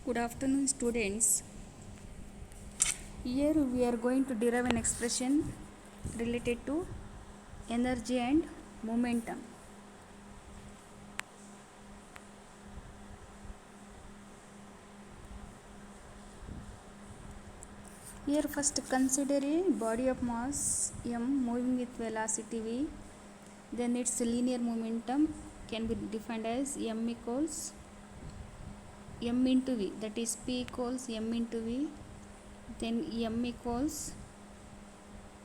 Good afternoon, students. Here we are going to derive an expression related to energy and momentum. Here first consider a body of mass m moving with velocity v. Then its linear momentum can be defined as m equals m into v, that is p equals m into v. Then m equals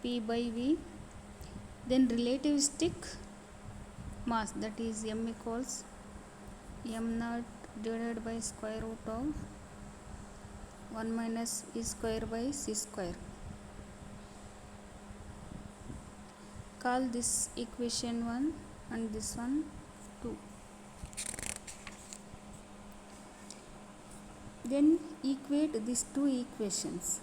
p by v. Then relativistic mass, that is m equals m naught divided by square root of 1 minus v square by c square. Call this equation 1 and this one 2. Then equate these two equations.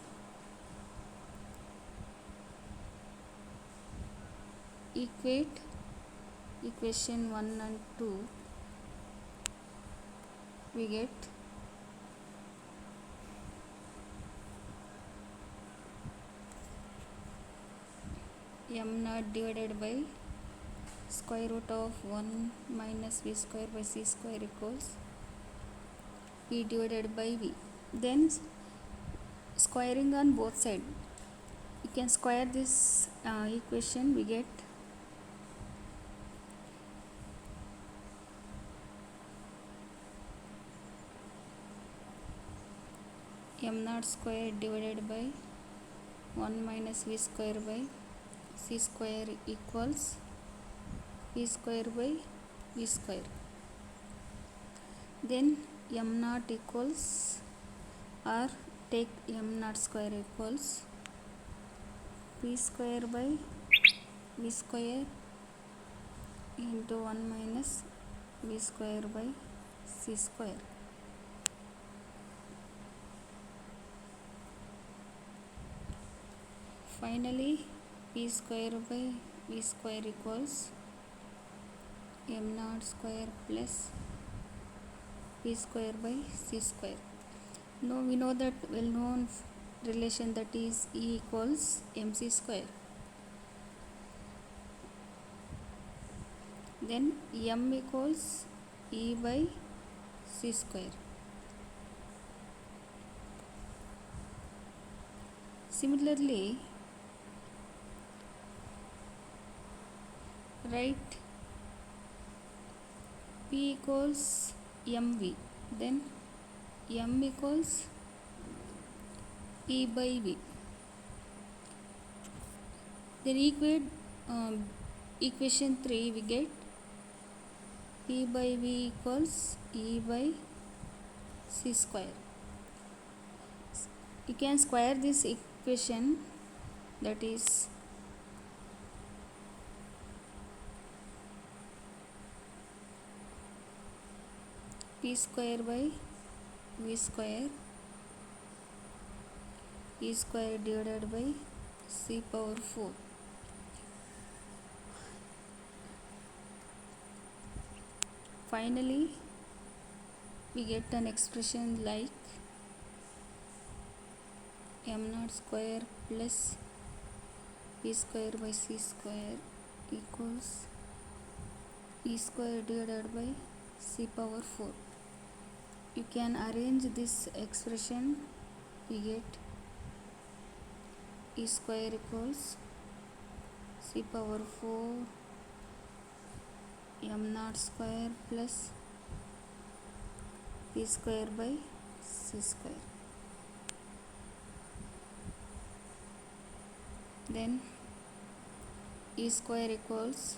Equate equation 1 and 2. We get m naught divided by square root of 1 minus v square by c square equals p divided by v. Then squaring on both sides, you can square this equation. We get m naught square divided by 1 minus v square by c square equals v square by v square. Then m naught equals, or take m naught square equals p square by v square into 1 minus v square by c square. Finally, p square by v square equals m naught square plus p square by c square. Now we know that well-known relation, that is E equals mc square. Then m equals E by c square. Similarly, write p equals mv, then m equals p by v. Then equate equation 3, we get p by v equals e by c square. You can square this equation, that is p square by v square e square divided by c power 4. Finally, we get an expression like m naught square plus p square by c square equals e square divided by c power 4. You can arrange this expression. We get e square equals c power 4 m naught square plus p square by c square. Then e square equals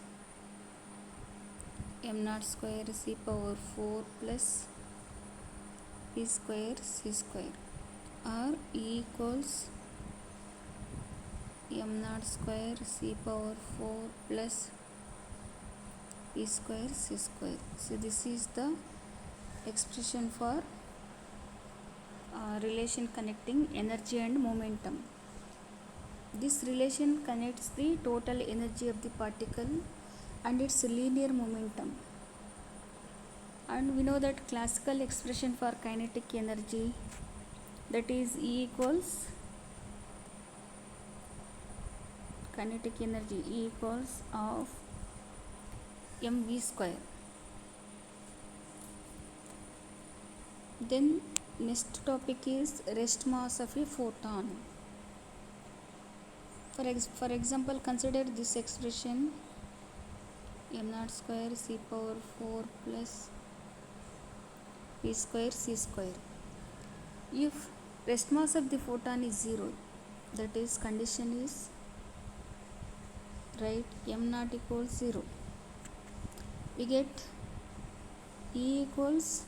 m naught square c power 4 plus p square c square, or e equals m naught square c power 4 plus p square c square. So this is the expression for relation connecting energy and momentum. This relation connects the total energy of the particle and its linear momentum, And we know that classical expression for kinetic energy, that is E equals kinetic energy E equals of mv square. Then next topic is rest mass of a photon. For example, consider this expression m naught square c power 4 plus p square c square. If rest mass of the photon is 0, that is condition is right, m naught equals 0, we get E equals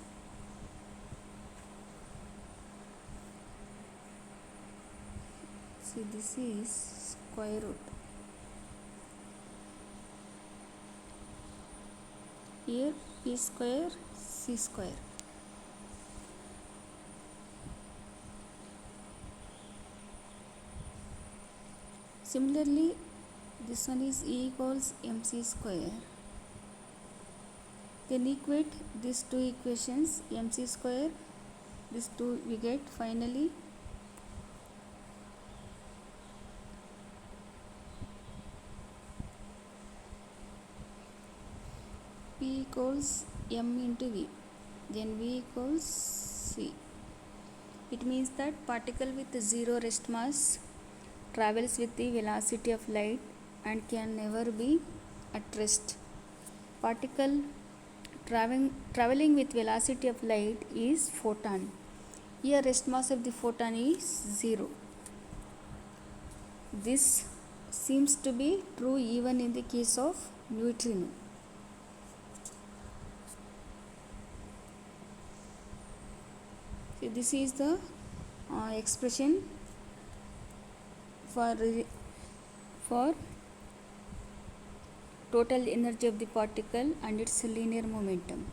this is square root. Here p square c square. Similarly, this one is E equals mc square. Then equate these two equations, mc square, these two we get finally P equals m into v, then v equals c. It means that particle with zero rest mass travels with the velocity of light and can never be at rest. Particle traveling with velocity of light is photon. Here rest mass of the photon is 0. This seems to be true even in the case of neutrino. So this is the expression for total energy of the particle and its linear momentum.